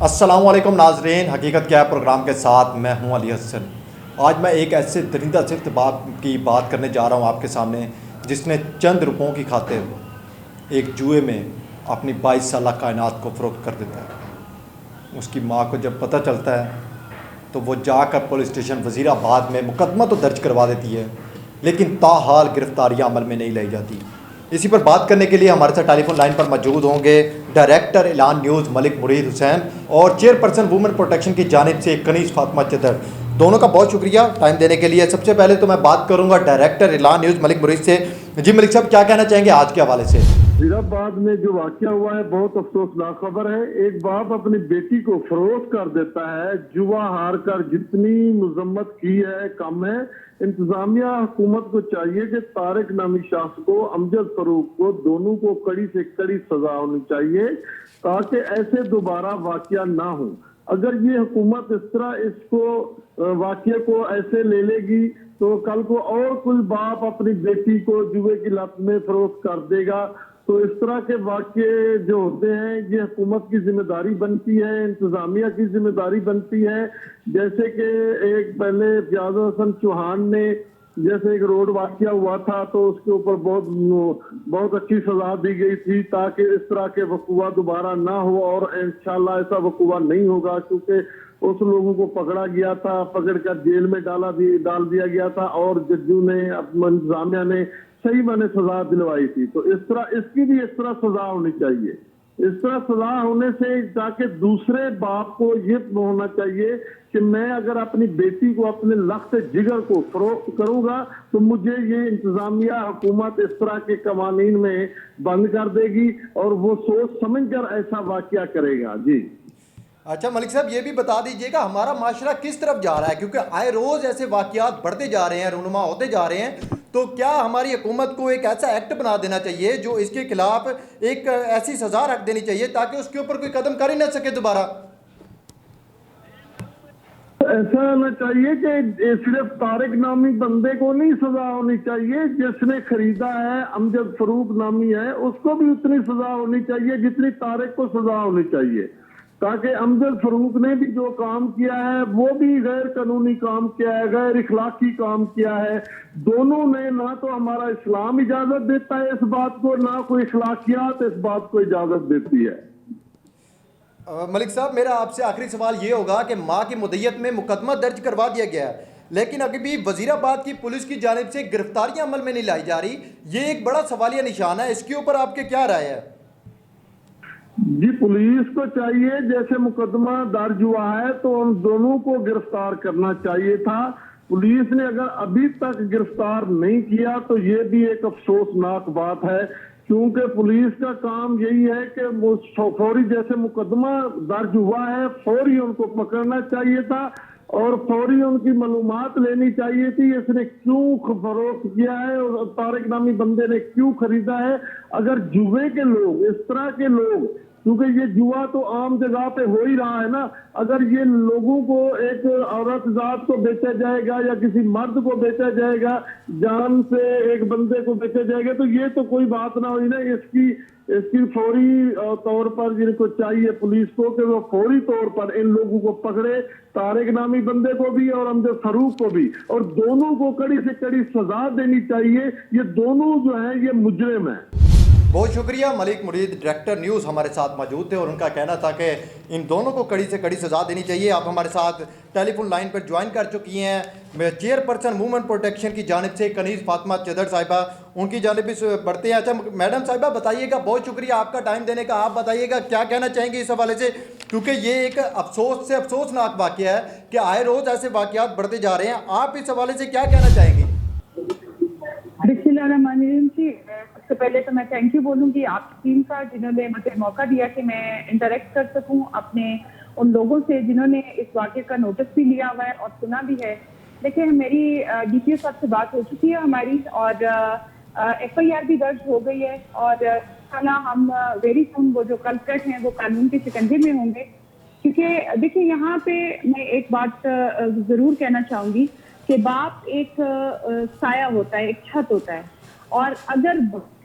السلام علیکم ناظرین، حقیقت کیا ہے پروگرام کے ساتھ میں ہوں علی حسن۔ آج میں ایک ایسے درندہ صفت کی بات کرنے جا رہا ہوں آپ کے سامنے، جس نے چند روپوں کی خاطر ایک جوئے میں اپنی 22 سالہ کائنات کو فروخت کر دیتا ہے۔ اس کی ماں کو جب پتہ چلتا ہے تو وہ جا کر پولیس اسٹیشن وزیر آباد میں مقدمہ تو درج کروا دیتی ہے، لیکن تاحال گرفتاریاں عمل میں نہیں لائی جاتی۔ اسی پر بات کرنے کے لیے ہمارے ساتھ ٹیلی فون لائن پر موجود ہوں گے ڈائریکٹر اعلان نیوز ملک مرید حسین اور چیئرپرسن وومن پروٹیکشن کی جانب سے کنیز فاطمہ چدر۔ دونوں کا بہت شکریہ ٹائم دینے کے لیے۔ سب سے پہلے تو میں بات کروں گا ڈائریکٹر اعلان نیوز ملک مرید سے۔ جی ملک صاحب، کیا کہنا چاہیں گے آج کے حوالے سے؟ وزیر آباد میں جو واقعہ ہوا ہے بہت افسوسناک خبر ہے۔ ایک باپ اپنی بیٹی کو فروخت کر دیتا ہے، جوا ہار کر جتنی مذمت کی ہے کم ہے۔ انتظامیہ حکومت کو چاہیے کہ طارق نامی شخص کو، امجد فاروق کو، دونوں کو کڑی سے کڑی سزا ہونی چاہیے تاکہ ایسے دوبارہ واقعہ نہ ہوں۔ اگر یہ حکومت اس طرح اس کو واقعے کو ایسے لے لے گی تو کل کو اور کوئی باپ اپنی بیٹی کو جوئے کی لت میں فروخت کر دے گا، تو اس طرح کے واقعے جو ہوتے ہیں یہ حکومت کی ذمہ داری بنتی ہے، انتظامیہ کی ذمہ داری بنتی ہے۔ جیسے کہ ایک پہلے فیاض حسن چوہان نے جیسے ایک روڈ واقعہ ہوا تھا تو اس کے اوپر بہت اچھی سزا دی گئی تھی تاکہ اس طرح کے وقوع دوبارہ نہ ہو، اور انشاءاللہ ایسا وقوع نہیں ہوگا، کیونکہ اس لوگوں کو پکڑا گیا تھا، پکڑ کر جیل میں ڈال دیا گیا تھا اور ججوں نے، انتظامیہ نے صحیح میں نے سزا دلوائی تھی۔ تو اس طرح اس کی بھی اس طرح سزا ہونی چاہیے۔ اس طرح سزا ہونے سے تاکہ دوسرے باپ کو یہ ہونا چاہیے کہ میں اگر اپنی بیٹی کو، اپنے لخت جگر کو فروخت کروں گا تو مجھے یہ انتظامیہ حکومت اس طرح کے قوانین میں بند کر دے گی اور وہ سوچ سمجھ کر ایسا واقعہ کرے گا۔ جی اچھا ملک صاحب، یہ بھی بتا دیجئے گا ہمارا معاشرہ کس طرف جا رہا ہے، کیونکہ آئے روز ایسے واقعات بڑھتے جا رہے ہیں، رونما ہوتے جا رہے ہیں، تو کیا ہماری حکومت کو ایک ایسا ایکٹ بنا دینا چاہیے جو اس کے خلاف ایک ایسی سزا رکھ دینی چاہیے تاکہ اس کے اوپر کوئی قدم کر ہی نہ سکے دوبارہ؟ ایسا ہونا چاہیے کہ صرف طارق نامی بندے کو نہیں سزا ہونی چاہیے، جس نے خریدا ہے امجد فاروق نامی ہے اس کو بھی اتنی سزا ہونی چاہیے جتنی طارق کو سزا ہونی چاہیے، تاکہ امجد فاروق نے بھی جو کام کیا ہے وہ بھی غیر قانونی کام کیا ہے، غیر اخلاقی کام کیا ہے۔ دونوں نے، نہ تو ہمارا اسلام اجازت دیتا ہے اس بات کو، نہ کوئی اخلاقیات اس بات کو اجازت دیتی ہے۔ ملک صاحب، میرا آپ سے آخری سوال یہ ہوگا کہ ماں کی مدعیت میں مقدمہ درج کروا دیا گیا ہے، لیکن ابھی بھی وزیر آباد کی پولیس کی جانب سے گرفتاریاں عمل میں نہیں لائی جا رہی، یہ ایک بڑا سوالیہ نشان ہے، اس کے اوپر آپ کے کیا رائے ہے؟ جی پولیس کو چاہیے، جیسے مقدمہ درج ہوا ہے تو ان دونوں کو گرفتار کرنا چاہیے تھا۔ پولیس نے اگر ابھی تک گرفتار نہیں کیا تو یہ بھی ایک افسوسناک بات ہے، کیونکہ پولیس کا کام یہی ہے کہ فوری جیسے مقدمہ درج ہوا ہے فوری ان کو پکڑنا چاہیے تھا اور فوری ان کی معلومات لینی چاہیے تھی، اس نے کیوں فروخت کیا ہے اور طارق نامی بندے نے کیوں خریدا ہے۔ اگر جوئے کے لوگ، اس طرح کے لوگ، کیونکہ یہ جوا تو عام جگہ پہ ہو ہی رہا ہے نا، اگر یہ لوگوں کو، ایک عورت ذات کو بیچا جائے گا یا کسی مرد کو بیچا جائے گا، جان سے ایک بندے کو بیچا جائے گا، تو یہ تو کوئی بات نہ ہوئی نا۔ اس کی فوری طور پر جن کو چاہیے پولیس کو کہ وہ فوری طور پر ان لوگوں کو پکڑے، طارق نامی بندے کو بھی اور امجد فاروق کو بھی، اور دونوں کو کڑی سے کڑی سزا دینی چاہیے۔ یہ دونوں جو ہیں یہ مجرم ہیں۔ بہت شکریہ۔ ملک مرید ڈائریکٹر نیوز ہمارے ساتھ موجود تھے اور ان کا کہنا تھا کہ ان دونوں کو کڑی سے کڑی سزا دینی چاہیے۔ آپ ہمارے ساتھ ٹیلی فون لائن پر جوائن کر چکی ہیں چیئرپرسن وومن پروٹیکشن کی جانب سے کنیز فاطمہ چدر صاحبہ، ان کی جانب بھی بڑھتے ہیں۔ اچھا میڈم صاحبہ بتائیے گا، بہت شکریہ آپ کا ٹائم دینے کا، آپ بتائیے گا کیا کہنا چاہیں گے اس حوالے سے، کیونکہ یہ ایک افسوس سے افسوسناک واقعہ ہے کہ آئے روز ایسے واقعات بڑھتے جا رہے ہیں، آپ اس حوالے سے کیا کہنا چاہیں گے؟ بسم اللہ الرحمن الرحیم جی، سب سے پہلے تو میں تھینک یو بولوں گی آپ کی ٹیم کا، جنہوں نے مجھے موقع دیا کہ میں انٹریکٹ کر سکوں اپنے ان لوگوں سے جنہوں نے اس واقعے کا نوٹس بھی لیا ہوا ہے اور سنا بھی ہے۔ دیکھیں میری ڈی پی او صاحب سے بات ہو چکی ہے ہماری، اور ایف آئی آر بھی درج ہو گئی ہے، اور ہم ویری سون وہ جو کلپریٹ ہیں وہ قانون کی شکنجے میں ہوں گے، کیونکہ دیکھیں یہاں پہ میں ایک بات ضرور کہنا چاہوں گی کہ باپ ایک سایہ ہوتا ہے، ایک چھت ہوتا ہے، اور اگر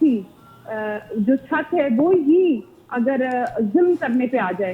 جو چھت ہے وہ ہی اگر ظلم کرنے پہ آ جائے